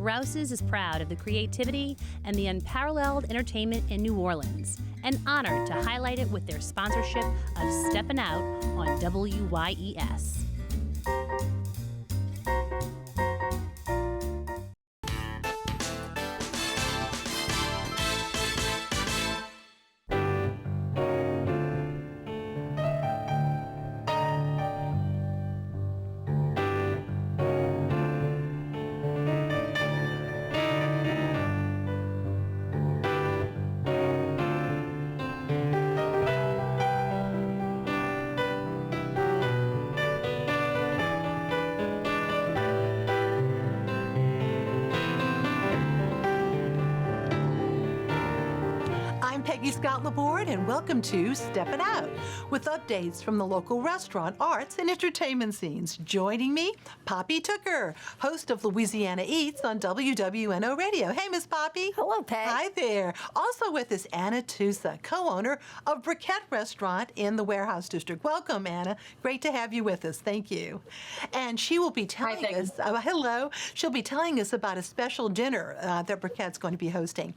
Rouse's is proud of the creativity and the unparalleled entertainment in New Orleans, and honored to highlight it with their sponsorship of Steppin Out on WYES. I'm Peggy Laborde, and welcome to Steppin Out, with updates from the local restaurant, arts, and entertainment scenes. Joining me, Poppy Tooker, host of Louisiana Eats on WWNO Radio. Hey, Miss Poppy. Hello, Peg. Hi there. Also with us, Anna Tusa, co-owner of Briquette Restaurant in the Warehouse District. Welcome, Anna. Great to have you with us. Thank you. And she will be telling us, hello, she'll be telling us about a special dinner that Briquette's going to be hosting.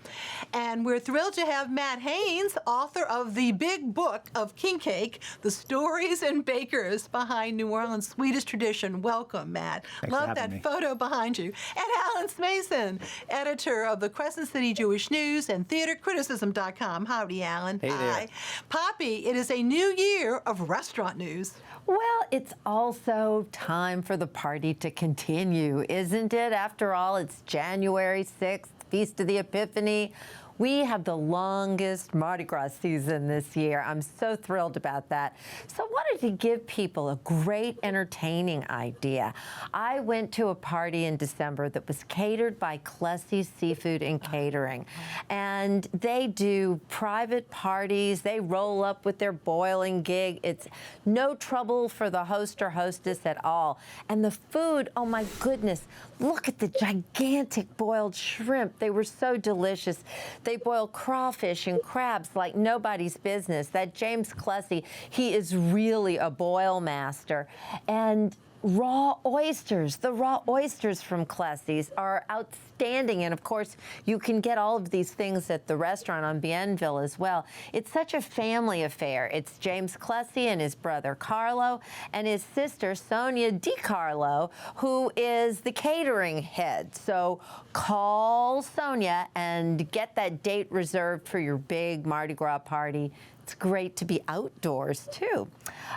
And we're thrilled to have Matt Haines, author of the big book of king cake, The Stories and Bakers Behind New Orleans' Sweetest Tradition. Welcome, Matt. Thanks Love that photo behind you. And Alan Smason, editor of the Crescent City Jewish News and TheaterCriticism.com. Howdy, Alan. Hey there. Hi. Poppy, it is a new year of restaurant news. Well, it's also time for the party to continue, isn't it? After all, it's January 6th, Feast of the Epiphany. We have the longest Mardi Gras season this year. I'm so thrilled about that. So I wanted to give people a great entertaining idea. I went to a party in December that was catered by Clesi Seafood and Catering. And they do private parties. They roll up with their boiling gig. It's no trouble for the host or hostess at all. And the food, oh my goodness, look at the gigantic boiled shrimp. They were so delicious. They boil crawfish and crabs like nobody's business. That James Clesi, he is really a boil master. And raw oysters, the raw oysters from Clesi's are outstanding. And of course, you can get all of these things at the restaurant on Bienville as well. It's such a family affair. It's James Clesi and his brother Carlo and his sister Sonia DiCarlo, who is the catering head. So call Sonia and get that date reserved for your big Mardi Gras party. It's great to be outdoors, too.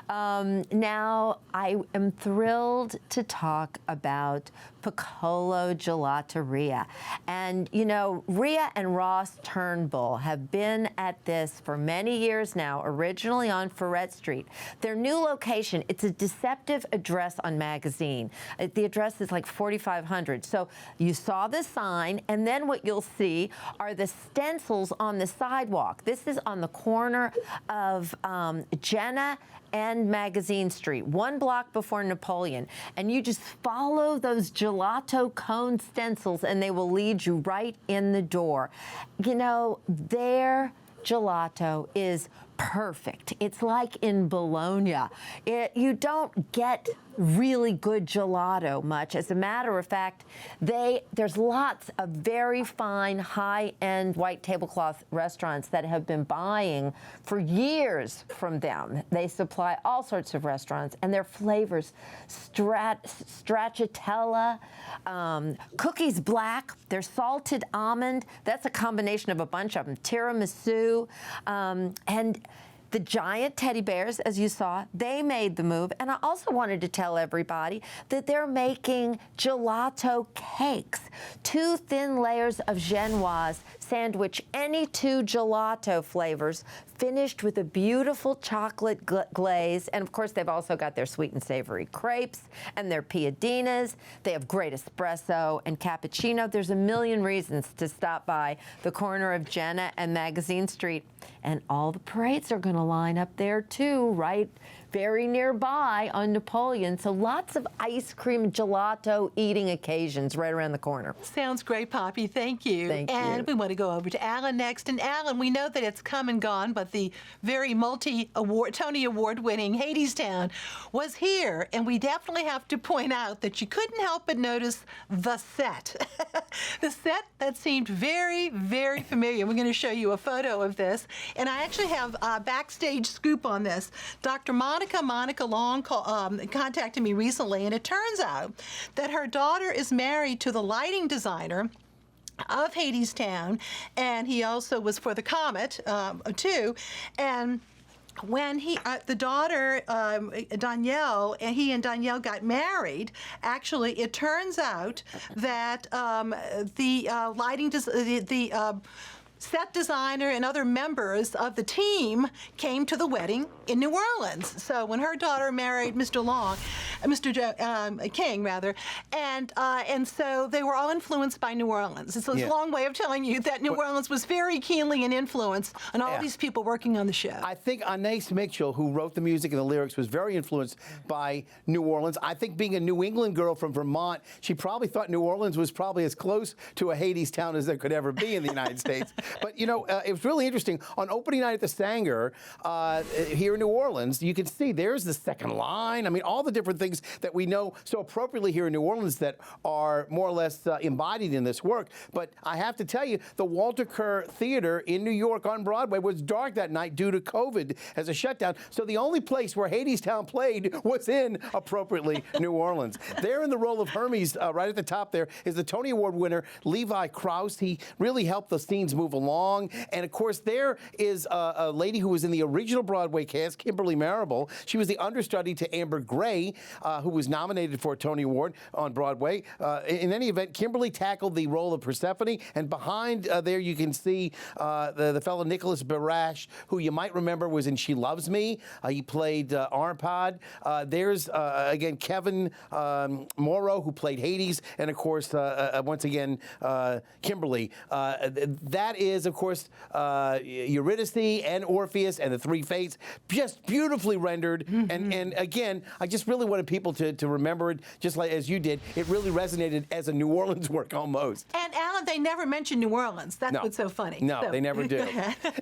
Now, I am thrilled to talk about Piccola Gelateria. And, you know, Rhea and Ross Turnbull have been at this for many years now, originally on Ferret Street. Their new location, it's a deceptive address on Magazine. The address is like 4,500. So you saw the sign, and then what you'll see are the stencils on the sidewalk. This is on the corner of Jenna and Magazine Street, 1 block before Napoleon. And you just follow those gelato cone stencils and they will lead you right in the door. You know, their gelato is perfect. It's like in Bologna. You don't get really good gelato much. As a matter of fact, there's lots of very fine, high-end white tablecloth restaurants that have been buying for years from them. They supply all sorts of restaurants, and their flavors, stracciatella, cookies black, their salted almond, that's a combination of a bunch of them, tiramisu, and the giant teddy bears, as you saw, they made the move. And I also wanted to tell everybody that they're making gelato cakes. 2 thin layers of genoise sandwich any 2 gelato flavors, finished with a beautiful chocolate glaze. And of course, they've also got their sweet and savory crepes and their piadinas. They have great espresso and cappuccino. There's a million reasons to stop by the corner of Jenna and Magazine Street. And all the parades are going to line up there, too, right very nearby on Napoleon. So lots of ice cream gelato eating occasions right around the corner. Sounds great, Poppy. Thank you. Thank you. And we want to go over to Alan next. And Alan, we know that it's come and gone, but the very Tony Award-winning Hadestown was here. And we definitely have to point out that you couldn't help but notice the set. The set that seemed very, very familiar. We're going to show you a photo of this. And I actually have a backstage scoop on this. Dr. Monica Long contacted me recently, and it turns out that her daughter is married to the lighting designer of Hadestown, and he also was for the Comet, too. And when the daughter, Danielle, and he and Danielle got married, actually, it turns out that the set designer and other members of the team came to the wedding in New Orleans. So when her daughter married Mr. King, rather, and so they were all influenced by New Orleans. So it's a long way of telling you that New Orleans was very keenly an influence on all these people working on the show. I think Anais Mitchell, who wrote the music and the lyrics, was very influenced by New Orleans. I think being a New England girl from Vermont, she probably thought New Orleans was probably as close to a Hadestown as there could ever be in the United States. But, you know, it was really interesting. On opening night at the Sanger here in New Orleans, you can see there's the second line. I mean, all the different things that we know so appropriately here in New Orleans that are more or less embodied in this work. But I have to tell you, the Walter Kerr Theater in New York on Broadway was dark that night due to COVID as a shutdown. So the only place where Hadestown played was in, appropriately, New Orleans. There in the role of Hermes, right at the top there, is the Tony Award winner, Levi Krause. He really helped the scenes move along. And of course, there is a lady who was in the original Broadway cast, Kimberly Marable. She was the understudy to Amber Gray, who was nominated for a Tony Award on Broadway. In any event, Kimberly tackled the role of Persephone. And behind there, you can see the fellow Nicholas Barash, who you might remember was in She Loves Me. He played Arpad. There's, again, Kevin Morrow, who played Hades. And of course, once again, Kimberly. That is, of course, Eurydice and Orpheus and the Three Fates, just beautifully rendered. Mm-hmm. And again, I just really wanted people to remember it, just like as you did. It really resonated as a New Orleans work almost. And Alan, they never mention New Orleans. That's what's so funny. No, so. They never do.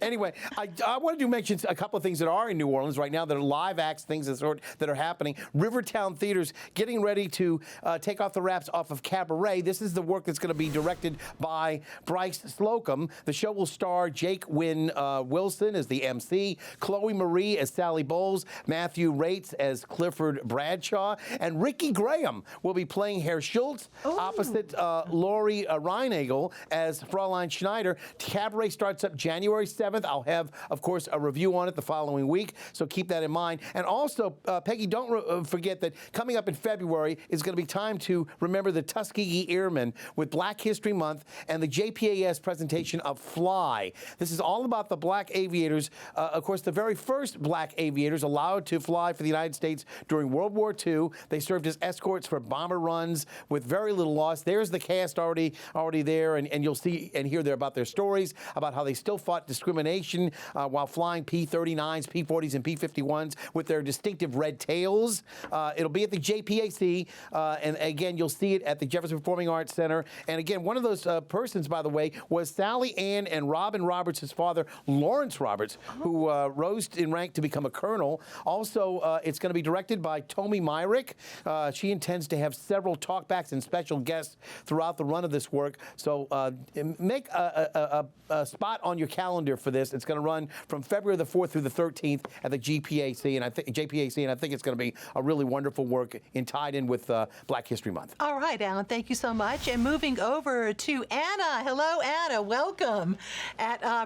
Anyway, I wanted to mention a couple of things that are in New Orleans right now that are live acts, things that are happening. Rivertown Theater's getting ready to take off the wraps off of Cabaret. This is the work that's going to be directed by Bryce Slocum. The show will star Jake Wynn Wilson as the MC, Chloe Marie as Sally Bowles, Matthew Rates as Clifford Bradshaw, and Ricky Graham will be playing Herr Schultz opposite Lori Reinagel as Fraulein Schneider. Cabaret starts up January 7th. I'll have, of course, a review on it the following week, so keep that in mind. And also, Peggy, don't forget that coming up in February is going to be time to remember the Tuskegee Airmen with Black History Month and the JPAS presentation of Fly. This is all about the black aviators. Of course, the very first black aviators allowed to fly for the United States during World War II. They served as escorts for bomber runs with very little loss. There's the cast already there, and you'll see and hear there about their stories, about how they still fought discrimination while flying P-39s, P-40s, and P-51s with their distinctive red tails. It'll be at the JPAC, and again, you'll see it at the Jefferson Performing Arts Center. And again, one of those persons, by the way, was Sally Ann and Robin Roberts' father, Lawrence Roberts, who rose in rank to become a colonel. Also, it's going to be directed by Tommye Myrick. She intends to have several talkbacks and special guests throughout the run of this work. So make a spot on your calendar for this. It's going to run from February the 4th through the 13th at the JPAC, and I think it's going to be a really wonderful work tied in with Black History Month. All right, Alan, thank you so much. And moving over to Anna. Hello, Anna. Welcome.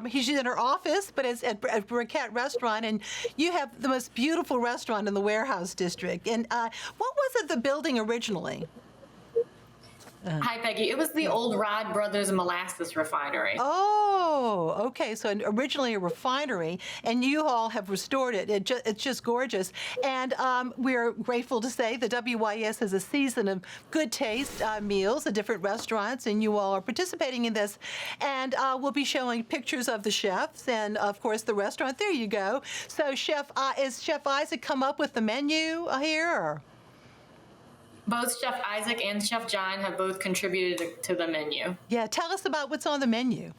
She's in her office, but it's at Briquette Restaurant, and you have the most beautiful restaurant in the Warehouse District. And what was it, the building originally? Hi, Peggy. It was the old Rod Brothers Molasses Refinery. Oh, okay. So originally a refinery, and you all have restored it. It's just gorgeous. And we're grateful to say the WYES has a season of good taste meals at different restaurants, and you all are participating in this. And we'll be showing pictures of the chefs and, of course, the restaurant. There you go. So, is Chef Isaac come up with the menu here? Or? Both Chef Isaac and Chef John have both contributed to the menu. Yeah, tell us about what's on the menu.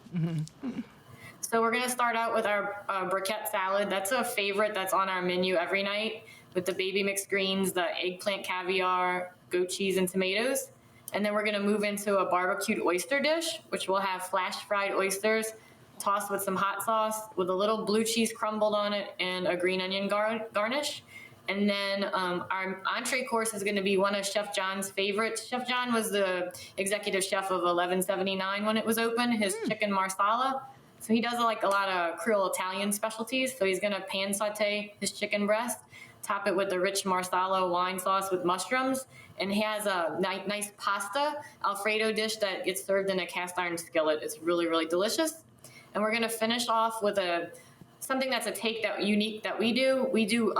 So we're going to start out with our briquette salad. That's a favorite that's on our menu every night with the baby mixed greens, the eggplant caviar, goat cheese, and tomatoes. And then we're going to move into a barbecued oyster dish, which will have flash fried oysters tossed with some hot sauce with a little blue cheese crumbled on it and a green onion garnish. And then our entree course is going to be one of Chef John's favorites. Chef John was the executive chef of 1179 when it was open, his chicken marsala. So he does like a lot of Creole Italian specialties. So he's going to pan saute his chicken breast, top it with the rich marsala wine sauce with mushrooms. And he has a nice pasta Alfredo dish that gets served in a cast iron skillet. It's really, really delicious. And we're going to finish off with something that's a take that unique that we do. We do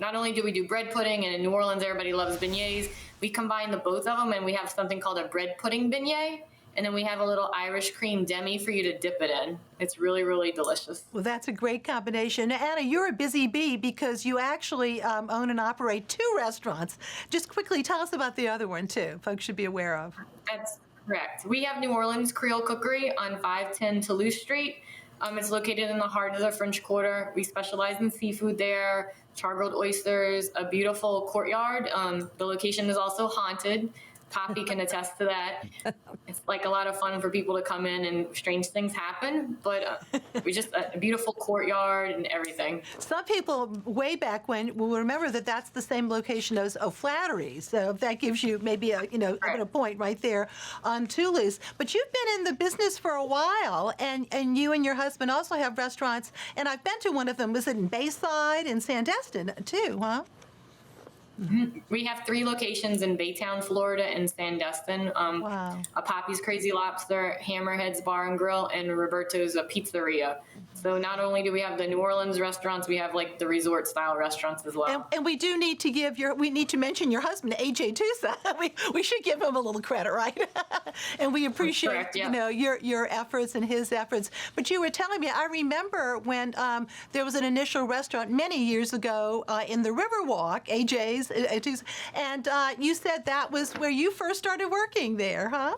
not only do we do bread pudding, and in New Orleans everybody loves beignets, we combine the both of them, and we have something called a bread pudding beignet, and then we have a little Irish cream demi for you to dip it in. It's really, really delicious. Well, that's a great combination. Anna, you're a busy bee because you actually own and operate 2 restaurants. Just quickly tell us about the other one, too. Folks should be aware of. That's correct. We have New Orleans Creole Cookery on 510 Toulouse Street. It's located in the heart of the French Quarter. We specialize in seafood there, char-grilled oysters, a beautiful courtyard. The location is also haunted. Poppy can attest to that. It's like a lot of fun for people to come in and strange things happen, but we just a beautiful courtyard and everything. Some people way back when will remember that that's the same location as O'Flaherty's, so that gives you maybe a a point right there on Toulouse. But you've been in the business for a while, and you and your husband also have restaurants, and I've been to one of them. Was it in Bayside and Sandestin too, huh? We have 3 locations in Baytown, Florida, and Sandestin. Wow. A Poppy's Crazy Lobster, Hammerhead's Bar and Grill, and Roberto's Pizzeria. So not only do we have the New Orleans restaurants, we have like the resort style restaurants as well. And we do need to we need to mention your husband, AJ Tusa. we should give him a little credit, right? And we appreciate correct, yeah. your efforts and his efforts. But you were telling me, I remember when there was an initial restaurant many years ago in the Riverwalk, AJ's, and you said that was where you first started working there, huh?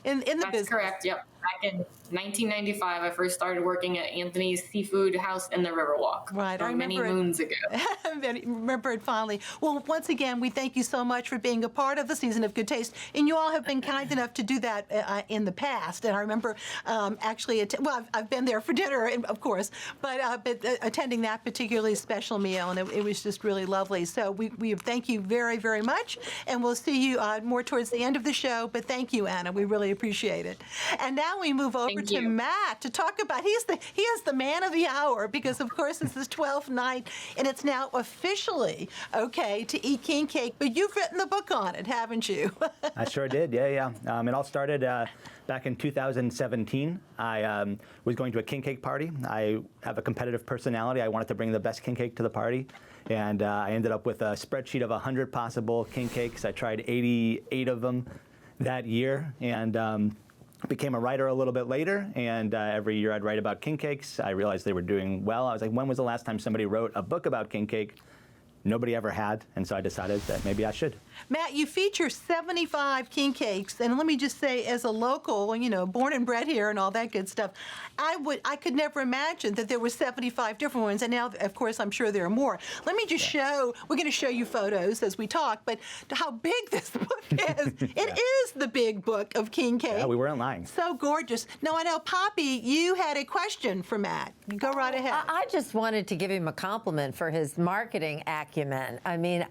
In the business. That's correct. Yep. Back in 1995, I first started working at Anthony's Seafood House in the Riverwalk. Right, I many remember moons ago. Remember it fondly. Well, once again, we thank you so much for being a part of the Season of Good Taste, and you all have been kind enough to do that in the past. And I remember actually, I've been there for dinner, of course, but attending that particularly special meal, and it was just really lovely. So we thank you very, very much, and we'll see you more towards the end of the show. But thank you, Anna. We really appreciate it. And now we move over to Matt to talk about, he is the man of the hour, because of course it's his 12th night and it's now officially okay to eat king cake, but you've written the book on it, haven't you? I sure did, yeah. It all started back in 2017. I was going to a king cake party. I have a competitive personality. I wanted to bring the best king cake to the party, and I ended up with a spreadsheet of 100 possible king cakes. I tried 88 of them that year, and became a writer a little bit later, and every year I'd write about king cakes. I realized they were doing well. I was like, when was the last time somebody wrote a book about king cake? Nobody ever had, and so I decided that maybe I should. Matt, you feature 75 king cakes, and let me just say, as a local, born and bred here and all that good stuff, I could never imagine that there were 75 different ones, and now, of course, I'm sure there are more. Let me just we're going to show you photos as we talk, but how big this book is. It is the big book of king cake. Yeah, we weren't lying. So gorgeous. Now, I know, Poppy, you had a question for Matt. Go right ahead. I just wanted to give him a compliment for his marketing acumen. I mean,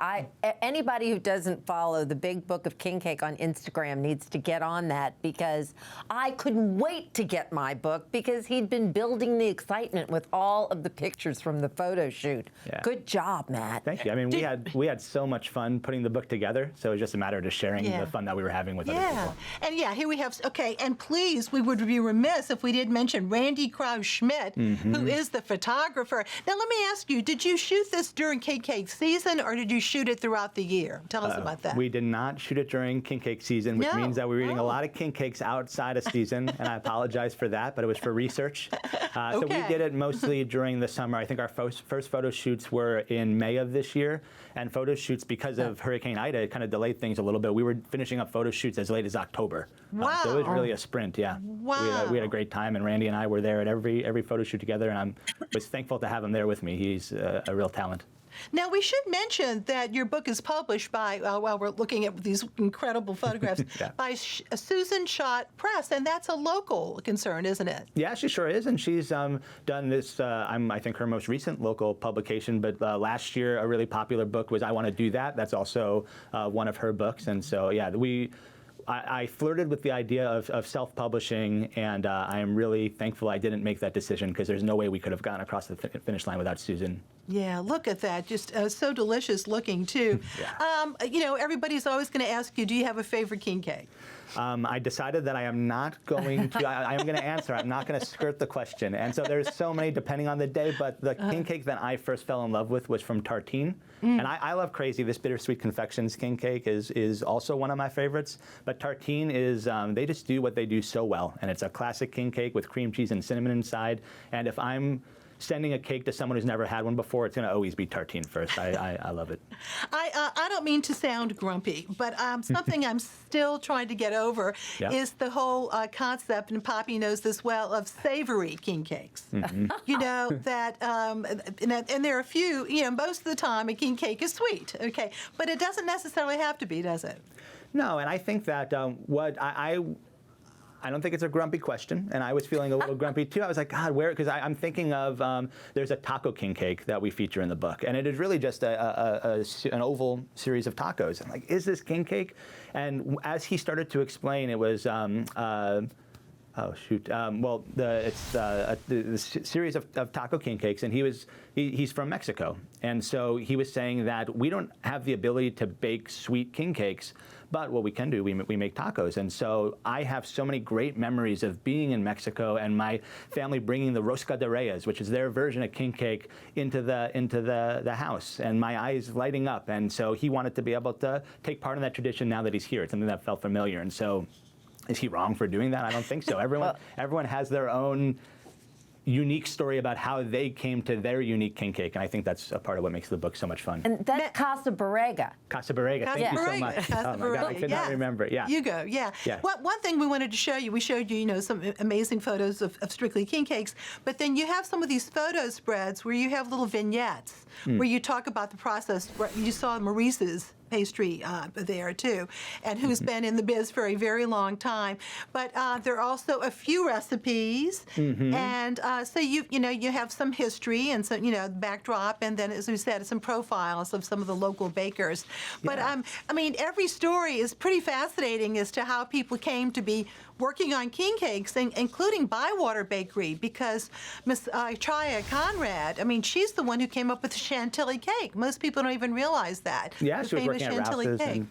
anybody who doesn't doesn't follow the Big Book of King Cake on Instagram needs to get on that, because I couldn't wait to get my book because he'd been building the excitement with all of the pictures from the photo shoot. Yeah. Good job, Matt. Thank you. I mean, we had so much fun putting the book together, so it was just a matter of just sharing the fun that we were having with other people. And here we have, and please, we would be remiss if we didn't mention Randy Krause-Schmidt, who is the photographer. Now, let me ask you, did you shoot this during King Cake season, or did you shoot it throughout the year? Tell us about that. We did not shoot it during King Cake season, which means that we were eating a lot of King Cakes outside of season, and I apologize for that, but it was for research. So we did it mostly during the summer. I think our first photo shoots were in May of this year, and photo shoots, because of Hurricane Ida, it kind of delayed things a little bit. We were finishing up photo shoots as late as October. Wow. So it was really a sprint, yeah. Wow. We had a great time, and Randy and I were there at every photo shoot together, and I was thankful to have him there with me. He's a real talent. Now, we should mention that your book is published by, while we're looking at these incredible photographs, by Susan Schott Press, and that's a local concern, isn't it? Yeah, she sure is, and she's done this, I think her most recent local publication, but last year a really popular book was I Want to Do That. That's also one of her books, and so, yeah, I flirted with the idea of self-publishing, and I am really thankful I didn't make that decision, because there's no way we could have gotten across the finish line without Susan. Yeah, look at that. Just so delicious looking, too. Everybody's always going to ask you, do you have a favorite king cake? I decided that I am not going to, I am going to answer. I'm not going to skirt the question. And so there's so many depending on the day, but the king cake that I first fell in love with was from Tartine. And I love Crazy. This Bittersweet Confections king cake is also one of my favorites. But Tartine is, they just do what they do so well. And it's a classic king cake with cream cheese and cinnamon inside. And if I'm sending a cake to someone who's never had one before, it's going to always be Tartine first. I love it. I don't mean to sound grumpy, but something I'm still trying to get over is the whole concept, and Poppy knows this well, of savory king cakes. You know, that, and there are a few, most of the time a king cake is sweet, okay? But it doesn't necessarily have to be, does it? No, and I think that I don't think it's a grumpy question, and I was feeling a little grumpy too. I was like, God, where? Because I'm thinking of there's a taco king cake that we feature in the book, and it is really just an oval series of tacos. I'm like, is this king cake? And as he started to explain, it was. It's the series of taco king cakes, and he's from Mexico, and so he was saying that we don't have the ability to bake sweet king cakes, but what we can do, we make tacos. And so I have so many great memories of being in Mexico and my family bringing the rosca de reyes, which is their version of king cake, into the house, and my eyes lighting up. And so he wanted to be able to take part in that tradition now that he's here. It's something that felt familiar, and so. Is he wrong for doing that? I don't think so. Everyone has their own unique story about how they came to their unique king cake, and I think that's a part of what makes the book so much fun. And that's Casa Borrega. Casa Borrega, thank you so much. Oh my God, I could not remember. Yeah. You go, yeah. One thing we wanted to show you, we showed you, some amazing photos of strictly king cakes, but then you have some of these photo spreads where you have little vignettes where you talk about the process. You saw Maurice's pastry there too, and who's been in the biz for a very long time. But there are also a few recipes, and so you have some history and some backdrop, and then, as we said, some profiles of some of the local bakers. But every story is pretty fascinating as to how people came to be working on king cakes, including Bywater Bakery, because Miss Chaya Conrad, she's the one who came up with the Chantilly cake. Most people don't even realize that. Yeah, she was working at Rouse's.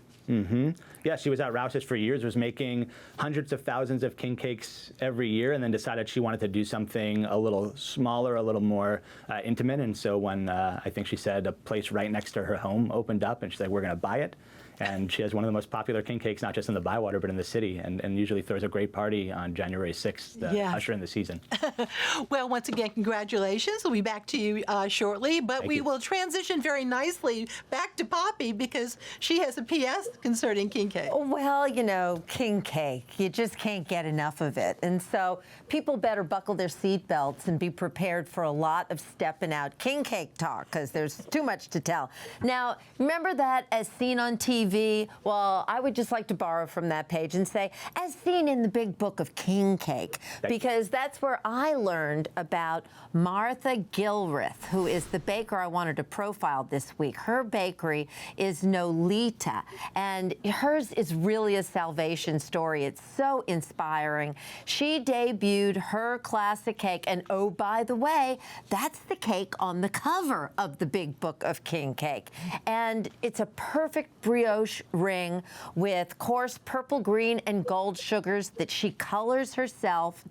Yeah, she was at Rouse's for years, was making hundreds of thousands of king cakes every year, and then decided she wanted to do something a little smaller, a little more intimate. And so when I think she said a place right next to her home opened up, and she's like, we're going to buy it. And she has one of the most popular king cakes, not just in the Bywater, but in the city, and usually throws a great party on January 6th, usher in the season. Well, once again, congratulations. We'll be back to you shortly, but we will transition very nicely back to Poppy, because she has a PS concerning king cake. Well, king cake, you just can't get enough of it. And so people better buckle their seatbelts and be prepared for a lot of Steppin' Out king cake talk, because there's too much to tell. Now, remember that as seen on TV TV, well, I would just like to borrow from that page and say, as seen in the Big Book of King Cake, because that's where I learned about Martha Gilbreath, who is the baker I wanted to profile this week. Her bakery is Nolita, and hers is really a salvation story. It's so inspiring. She debuted her classic cake, and oh, by the way, that's the cake on the cover of the Big Book of King Cake. And it's a perfect brioche ring with coarse purple, green, and gold sugars that she colors herself.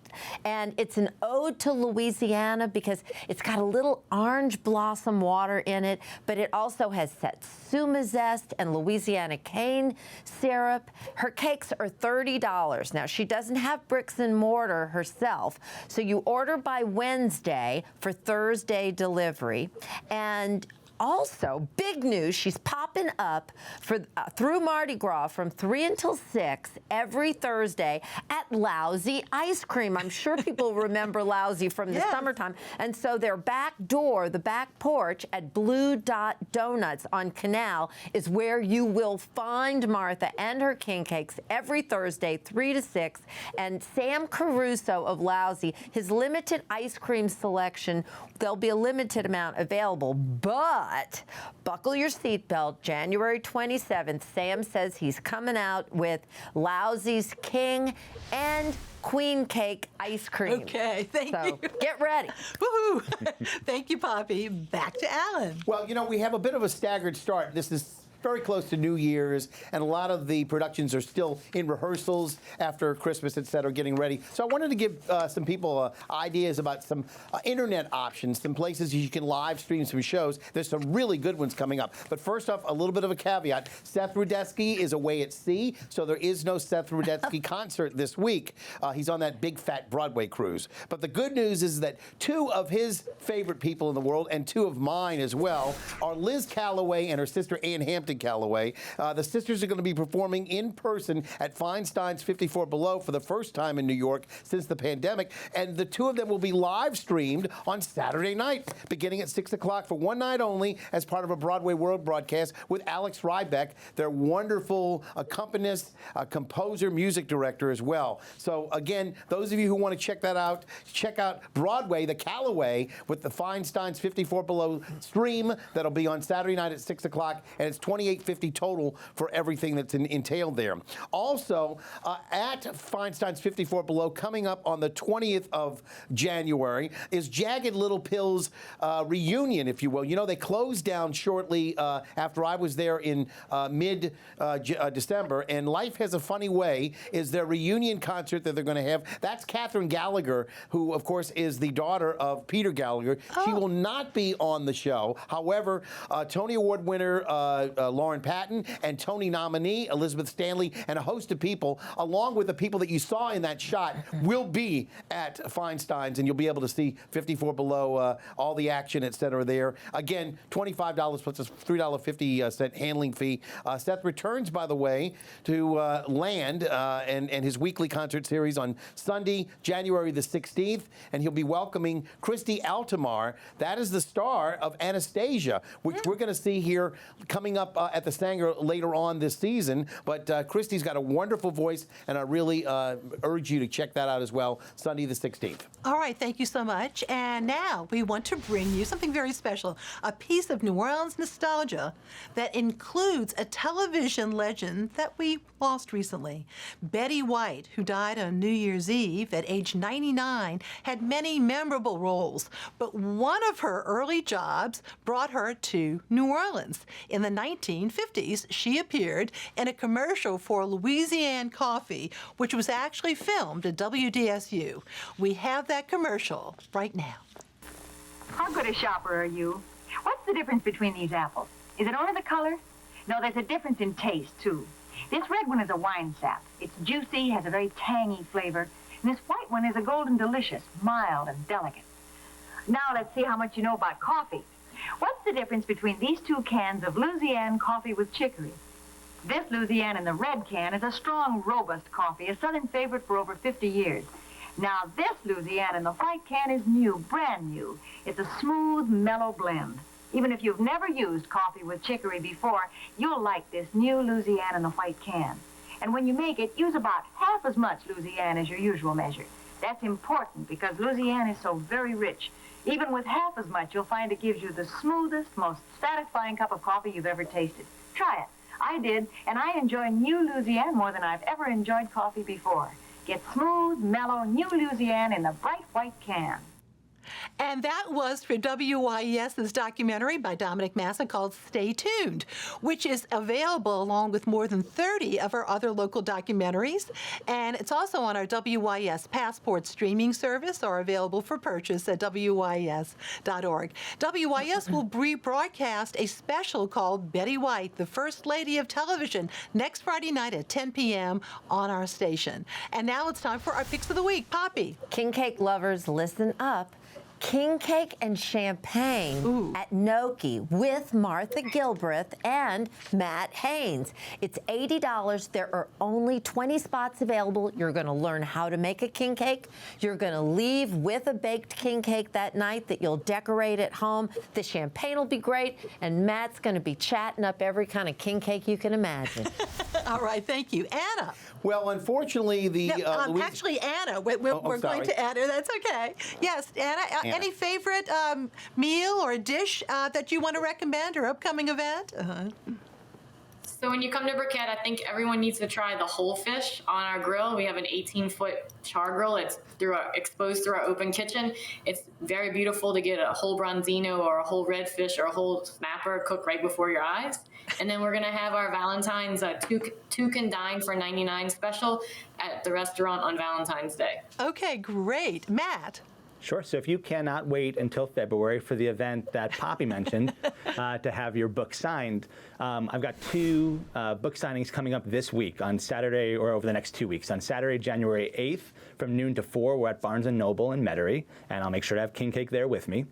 And it's an ode to Louisiana because it's got a little orange blossom water in it, but it also has satsuma zest and Louisiana cane syrup. Her cakes are $30. Now, she doesn't have bricks and mortar herself, so you order by Wednesday for Thursday delivery. And also, big news, she's popping up for through Mardi Gras from 3 until 6 every Thursday at Lousy Ice Cream. I'm sure people remember Lousy from the summertime. And so their back door, the back porch at Blue Dot Donuts on Canal is where you will find Martha and her king cakes every Thursday, 3 to 6. And Sam Caruso of Lousy, his limited ice cream selection, there'll be a limited amount available, but buckle your seatbelt. January 27th, Sam says he's coming out with Lousy's King and Queen Cake ice cream. Okay, thank you. So get ready. Woohoo! Thank you, Poppy. Back to Alan. Well, you know, we have a bit of a staggered start. This is very close to New Year's, and a lot of the productions are still in rehearsals after Christmas, et cetera, getting ready. So I wanted to give some people ideas about some internet options, some places you can live stream some shows. There's some really good ones coming up. But first off, a little bit of a caveat. Seth Rudetsky is away at sea, so there is no Seth Rudetsky concert this week. He's on that big fat Broadway cruise. But the good news is that 2 of his favorite people in the world, and 2 of mine as well, are Liz Callaway and her sister Ann Hampton Callaway. The sisters are going to be performing in person at Feinstein's 54 Below for the first time in New York since the pandemic, and the 2 of them will be live streamed on Saturday night, beginning at 6 o'clock for one night only as part of a Broadway World broadcast with Alex Rybeck, their wonderful accompanist, composer, music director as well. So again, those of you who want to check that out, check out Broadway, the Callaway, with the Feinstein's 54 Below stream that'll be on Saturday night at 6 o'clock, and it's $28.50 total for everything that's entailed there. Also, at Feinstein's 54 Below, coming up on the 20th of January, is Jagged Little Pills reunion, if you will. You know, they closed down shortly after I was there in mid-December, and Life Has a Funny Way is their reunion concert that they're going to have. That's Catherine Gallagher, who, of course, is the daughter of Peter Gallagher. Oh. She will not be on the show. However, Tony Award winner Lauren Patton and Tony nominee Elizabeth Stanley and a host of people, along with the people that you saw in that shot, will be at Feinstein's, and you'll be able to see 54 Below, all the action, et cetera, there. Again, $25 plus a $3.50 handling fee. Seth returns, by the way, to Land and his weekly concert series on Sunday, January the 16th, and he'll be welcoming Christy Altomare. That is the star of Anastasia, which we're going to see here coming up at the Sanger later on this season. But Christy's got a wonderful voice, and I really urge you to check that out as well, Sunday the 16th. All right, thank you so much. And now we want to bring you something very special, a piece of New Orleans nostalgia that includes a television legend that we lost recently. Betty White, who died on New Year's Eve at age 99, had many memorable roles, but one of her early jobs brought her to New Orleans. In the 1950s, she appeared in a commercial for Luzianne Coffee, which was actually filmed at WDSU. We have that commercial right now. How good a shopper are you? What's the difference between these apples? Is it only the color? No, there's a difference in taste, too. This red one is a wine sap. It's juicy, has a very tangy flavor. And this white one is a golden delicious, mild and delicate. Now let's see how much you know about coffee. What's the difference between these 2 cans of Luzianne coffee with chicory? This Luzianne in the red can is a strong, robust coffee, a Southern favorite for over 50 years. Now this Luzianne in the white can is new, brand new. It's a smooth, mellow blend. Even if you've never used coffee with chicory before, you'll like this new Luzianne in the white can. And when you make it, use about half as much Luzianne as your usual measure. That's important because Luzianne is so very rich. Even with half as much, you'll find it gives you the smoothest, most satisfying cup of coffee you've ever tasted. Try it. I did, and I enjoy new Luzianne more than I've ever enjoyed coffee before. Get smooth, mellow, new Luzianne in the bright white can. And that was for WYES's documentary by Dominic Massa called Stay Tuned, which is available along with more than 30 of our other local documentaries. And it's also on our WYES Passport streaming service or available for purchase at WYES.org. WYES will rebroadcast a special called Betty White, the First Lady of Television, next Friday night at 10 p.m. on our station. And now it's time for our Picks of the Week. Poppy. King cake lovers, listen up. King cake and champagne at Gnocchi with Martha Gilbreath and Matt Haines. It's $80. There are only 20 spots available. You're going to learn how to make a king cake. You're going to leave with a baked king cake that night that you'll decorate at home. The champagne will be great, and Matt's going to be chatting up every kind of king cake you can imagine. All right, thank you. Anna. Well, unfortunately, actually, Anna, we're going to Anna. That's okay. Yes, Anna. Any favorite meal or dish that you want to recommend or upcoming event? So when you come to Briquette, I think everyone needs to try the whole fish on our grill. We have an 18-foot char grill. It's exposed through our open kitchen. It's very beautiful to get a whole bronzino or a whole redfish or a whole snapper cooked right before your eyes. And then we're going to have our Valentine's two can dine for $99 special at the restaurant on Valentine's Day. Okay, great. Matt. Sure. So if you cannot wait until February for the event that Poppy mentioned to have your book signed, I've got two book signings coming up this week on Saturday or over the next 2 weeks. On Saturday, January 8th from noon to 4, we're at Barnes & Noble in Metairie, and I'll make sure to have king cake there with me.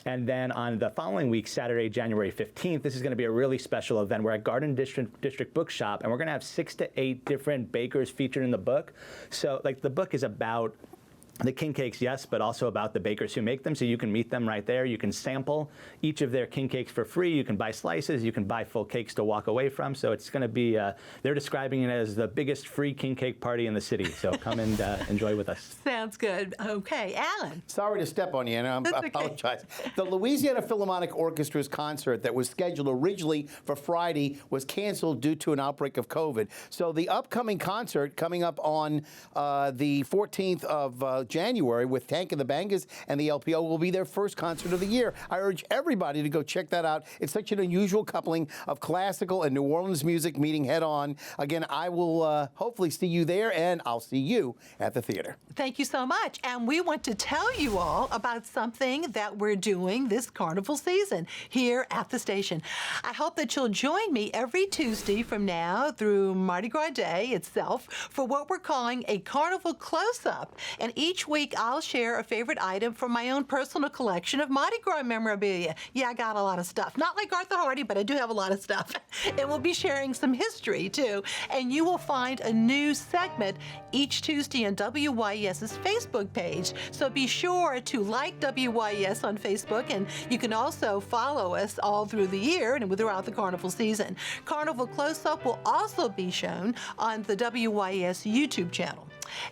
And then on the following week, Saturday, January 15th, this is going to be a really special event. We're at Garden District Bookshop, and we're going to have 6 to 8 different bakers featured in the book. So, like, the book is about the king cakes, yes, but also about the bakers who make them, so you can meet them right there. You can sample each of their king cakes for free. You can buy slices. You can buy full cakes to walk away from. So it's going to be, they're describing it as the biggest free king cake party in the city. So come and enjoy with us. Sounds good. Okay, Alan. Sorry to step on you, Anna. I apologize. The Louisiana Philharmonic Orchestra's concert that was scheduled originally for Friday was canceled due to an outbreak of COVID. So the upcoming concert coming up on the 14th of January with Tank and the Bangas and the LPO will be their first concert of the year. I urge everybody to go check that out. It's such an unusual coupling of classical and New Orleans music meeting head on. Again, I will hopefully see you there, and I'll see you at the theater. Thank you so much. And we want to tell you all about something that we're doing this carnival season here at the station. I hope that you'll join me every Tuesday from now through Mardi Gras Day itself for what we're calling a carnival close-up. And each week I'll share a favorite item from my own personal collection of Mardi Gras memorabilia. Yeah, I got a lot of stuff. Not like Arthur Hardy, but I do have a lot of stuff. And we'll be sharing some history too. And you will find a new segment each Tuesday on WYES's Facebook page. So be sure to like WYES on Facebook, and you can also follow us all through the year and throughout the carnival season. Carnival Close-Up will also be shown on the WYES YouTube channel.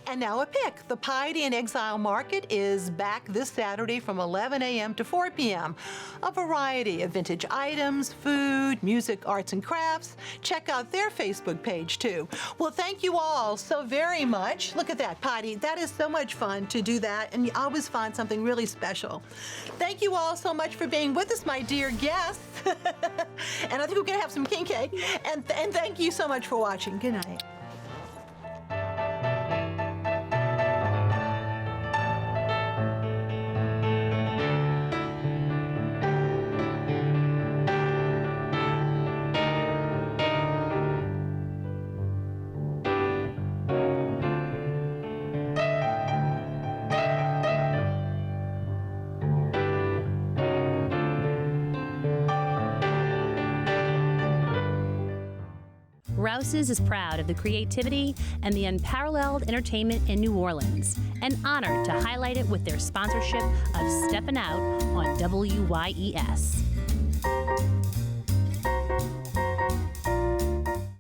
And now a pick. The Piety and Exile Market is back this Saturday from 11 a.m. to 4 p.m. A variety of vintage items, food, music, arts, and crafts. Check out their Facebook page, too. Well, thank you all so very much. Look at that, Piety. That is so much fun to do that, and you always find something really special. Thank you all so much for being with us, my dear guests. And I think we're going to have some king cake. And thank you so much for watching. Good night. Rouse's is proud of the creativity and the unparalleled entertainment in New Orleans, and honored to highlight it with their sponsorship of Steppin Out on WYES.